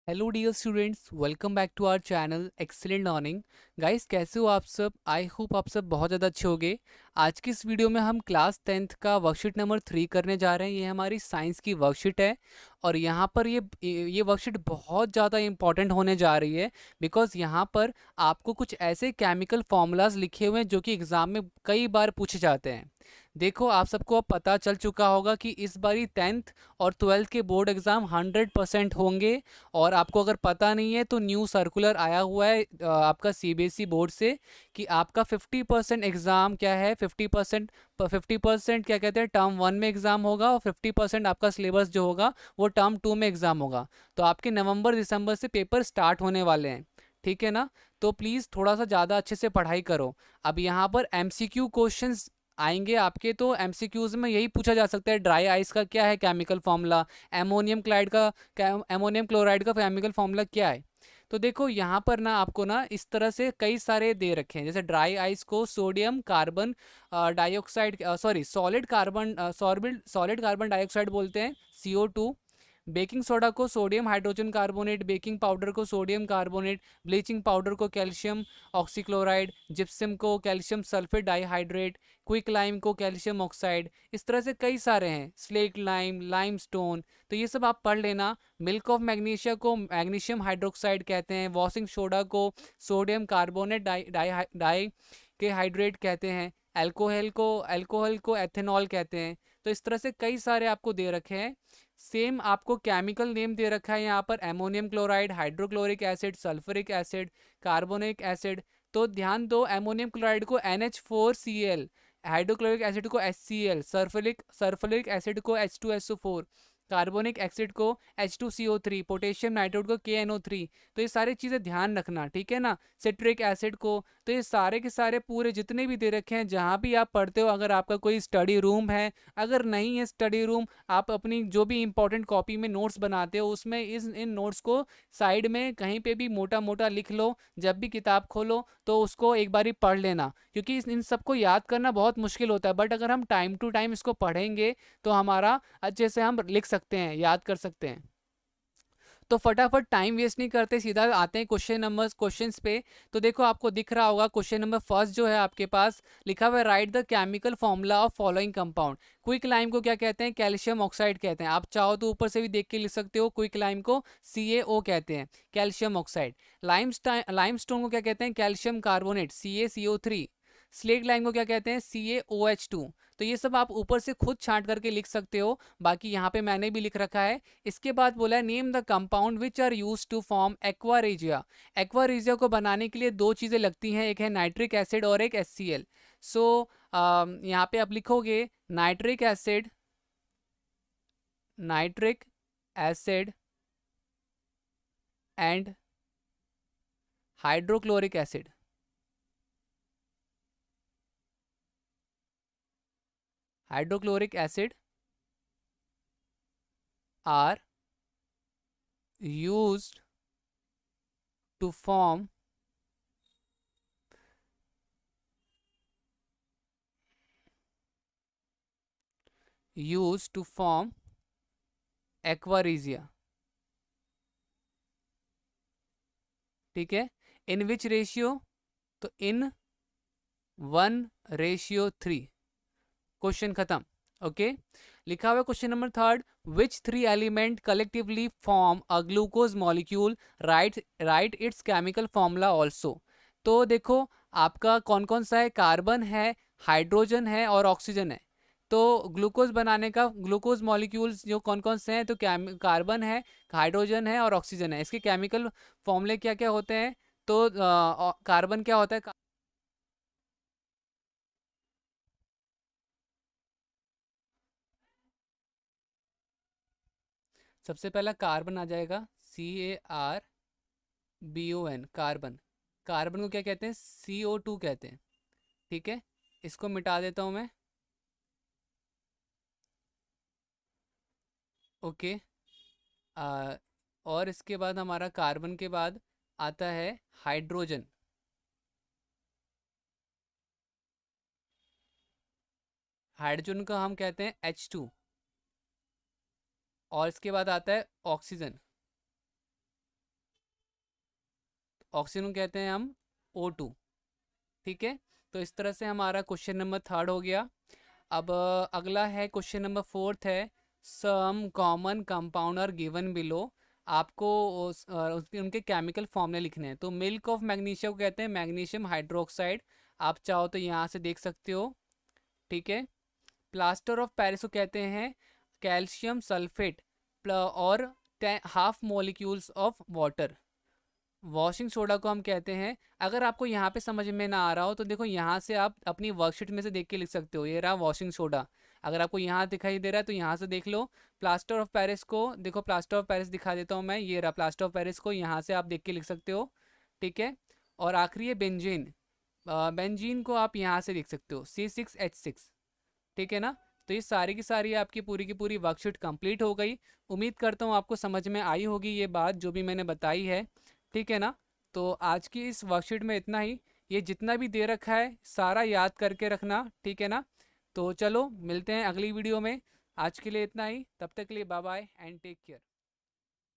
Hello dear students, welcome back to our channel excellent learning. Guys, कैसे हो आप सब? आई होप आप सब बहुत ज़्यादा अच्छे होंगे। आज की इस वीडियो में हम क्लास 10th का वर्कशीट नंबर 3 करने जा रहे हैं। ये हमारी साइंस की वर्कशीट है और यहाँ पर ये वर्कशीट बहुत ज़्यादा इंपॉर्टेंट होने जा रही है, बिकॉज यहाँ पर आपको कुछ ऐसे केमिकल फार्मूलाज लिखे हुए हैं जो कि एग्ज़ाम में कई बार पूछे जाते हैं। देखो, आप सबको अब पता चल चुका होगा कि इस बारी 10th और 12th के बोर्ड एग्ज़ाम 100% होंगे। और आपको अगर पता नहीं है तो न्यू सर्कुलर आया हुआ है आपका सीबीएसई बोर्ड से कि आपका 50% एग्ज़ाम क्या है, 50% क्या कहते हैं, टर्म 1 में एग्ज़ाम होगा और 50% आपका सिलेबस जो होगा वो टर्म 2 में एग्ज़ाम होगा। तो आपके नवंबर दिसंबर से पेपर स्टार्ट होने वाले हैं, ठीक है ना? तो प्लीज़ थोड़ा सा ज़्यादा अच्छे से पढ़ाई करो। अब यहाँ पर एमसीक्यू क्वेश्चंस आएंगे आपके, तो एमसीक्यूज में यही पूछा जा सकता है, ड्राई आइस का क्या है केमिकल फॉर्मूला, एमोनियम क्लाइड का एमोनियम क्लोराइड का केमिकल फॉर्मूला क्या है। तो देखो यहाँ पर ना आपको ना इस तरह से कई सारे दे रखे हैं। जैसे ड्राई आइस को sodium carbon dioxide, sorry solid carbon dioxide बोलते हैं, CO2। बेकिंग सोडा को sodium hydrogen carbonate, baking powder को सोडियम कार्बोनेट, ब्लीचिंग पाउडर को कैल्शियम ऑक्सीक्लोराइड, जिप्सम को calcium sulphate dihydrate, quick lime को कैल्शियम ऑक्साइड। इस तरह से कई सारे हैं, स्लेट लाइम, लाइम स्टोन। तो ये सब आप पढ़ लेना। मिल्क ऑफ मैग्नीशिया को मैग्नीशियम हाइड्रोक्साइड कहते हैं, वॉशिंग सोडा को सोडियम कार्बोनेट डाई डाई डाई के हाइड्रेट कहते हैं, अल्कोहल को एथेनॉल कहते हैं। तो इस तरह से कई सारे आपको दे रखे हैं। सेम आपको केमिकल नेम दे रखा है यहाँ पर, ammonium chloride, hydrochloric acid, sulphuric acid, carbonic acid. तो ध्यान दो, एमोनियम क्लोराइड को NH4Cl, हाइड्रोक्लोरिक एसिड को HCl, सल्फ्यूरिक एसिड को H2SO4, कार्बोनिक एसिड को H2CO3, पोटेशियम नाइट्रेट को KNO3। तो ये सारी चीज़ें ध्यान रखना, ठीक है ना? सिट्रिक एसिड को। तो ये सारे के सारे पूरे जितने भी दे रखे हैं, जहाँ भी आप पढ़ते हो, अगर आपका कोई स्टडी रूम है, अगर नहीं है स्टडी रूम, आप अपनी जो भी इंपॉर्टेंट कॉपी में नोट्स बनाते हो उसमें इन नोट्स को साइड में कहीं पे भी मोटा मोटा लिख लो। जब भी किताब खोलो तो उसको एक बारी पढ़ लेना, क्योंकि इन सबको याद करना बहुत मुश्किल होता है। बट अगर हम टाइम टू टाइम इसको पढ़ेंगे तो हमारा अच्छे से हम लिख सकते हैं, याद कर सकते हैं। तो फटाफट टाइम वेस्ट नहीं करते, सीधा आते हैं क्वेश्चंस पे। तो देखो, आपको दिख रहा होगा क्वेश्चन नंबर फर्स्ट जो है आपके पास लिखा हुआ है, right the chemical formula of following compound. Quick lime को क्या कहते हैं? कैल्शियम ऑक्साइड कहते हैं। आप चाहो तो ऊपर से भी देख के लिख सकते हो, क्विक लाइम को CaO कहते हैं, कैल्शियम ऑक्साइड। लाइमस्टोन को क्या कहते हैं? Calcium carbonate, CaCO3। Slate lime को क्या कहते हैं? CaOH2। तो ये सब आप ऊपर से खुद छांट करके लिख सकते हो, बाकी यहाँ पे मैंने भी लिख रखा है। इसके बाद बोला है, name the compound which are use to form aqua regia. Aqua regia को बनाने के लिए दो चीज़ें लगती हैं, एक है नाइट्रिक एसिड और एक HCl। सो यहाँ पे आप लिखोगे nitric acid and hydrochloric acid. Hydrochloric acid are used to form aqua regia, ठीक है? In which ratio? तो इन 1:3। क्वेश्चन खत्म। ओके, लिखा हुआ question number third, which 3 element collectively form a glucose molecule, right its chemical formula also. तो देखो, आपका कौन कौन सा है? कार्बन है, हाइड्रोजन है और ऑक्सीजन है। तो ग्लूकोज बनाने का ग्लूकोज मॉलिक्यूल्स जो कौन कौन से हैं, तो कार्बन है, हाइड्रोजन है और ऑक्सीजन है। इसके केमिकल फॉर्मूले क्या क्या होते हैं? तो कार्बन क्या होता है? सबसे पहला कार्बन आ जाएगा, CARBON, कार्बन। कार्बन को क्या कहते हैं? CO2 कहते हैं, ठीक है? इसको मिटा देता हूँ मैं। ओके। आ, और इसके बाद हमारा कार्बन के बाद आता है हाइड्रोजन। हाइड्रोजन को हम कहते हैं H2। और इसके बाद आता है ऑक्सीजन। ऑक्सीजन को कहते हैं हम O2। ठीक है, तो इस तरह से हमारा क्वेश्चन नंबर 3 हो गया। अब अगला है क्वेश्चन नंबर 4 है, some common compound are given below. आपको उनके केमिकल फॉर्मूले लिखने हैं। तो मिल्क ऑफ मैग्नीशियम को कहते हैं मैग्नीशियम हाइड्रोक्साइड, आप चाहो तो यहाँ से देख सकते हो। ठीक है, प्लास्टर ऑफ पेरिस को कहते हैं कैल्शियम सल्फेट और half molecules of water. Washing soda को हम कहते हैं, अगर आपको यहाँ पे समझ में ना आ रहा हो तो देखो यहाँ से आप अपनी वर्कशीट में से देख के लिख सकते हो। ये रहा वॉशिंग सोडा, अगर आपको यहाँ दिखाई दे रहा है तो यहाँ से देख लो। प्लास्टर ऑफ पेरिस को देखो, प्लास्टर ऑफ पेरिस दिखा देता हूँ मैं, ये रहा प्लास्टर ऑफ पेरिस को, यहाँ से आप देख के लिख सकते हो। ठीक है, और आखिरी है बेंजीन। बेंजीन को आप यहाँ से देख सकते हो C6H6। ठीक है ना, तो ये सारी की सारी आपकी पूरी की पूरी वर्कशीट कंप्लीट हो गई। उम्मीद करता हूँ आपको समझ में आई होगी ये बात जो भी मैंने बताई है। ठीक है ना, तो आज की इस वर्कशीट में इतना ही। ये जितना भी दे रखा है सारा याद करके रखना। ठीक है ना, तो चलो मिलते हैं अगली वीडियो में। आज के लिए इतना ही, तब तक के लिए bye bye and take care.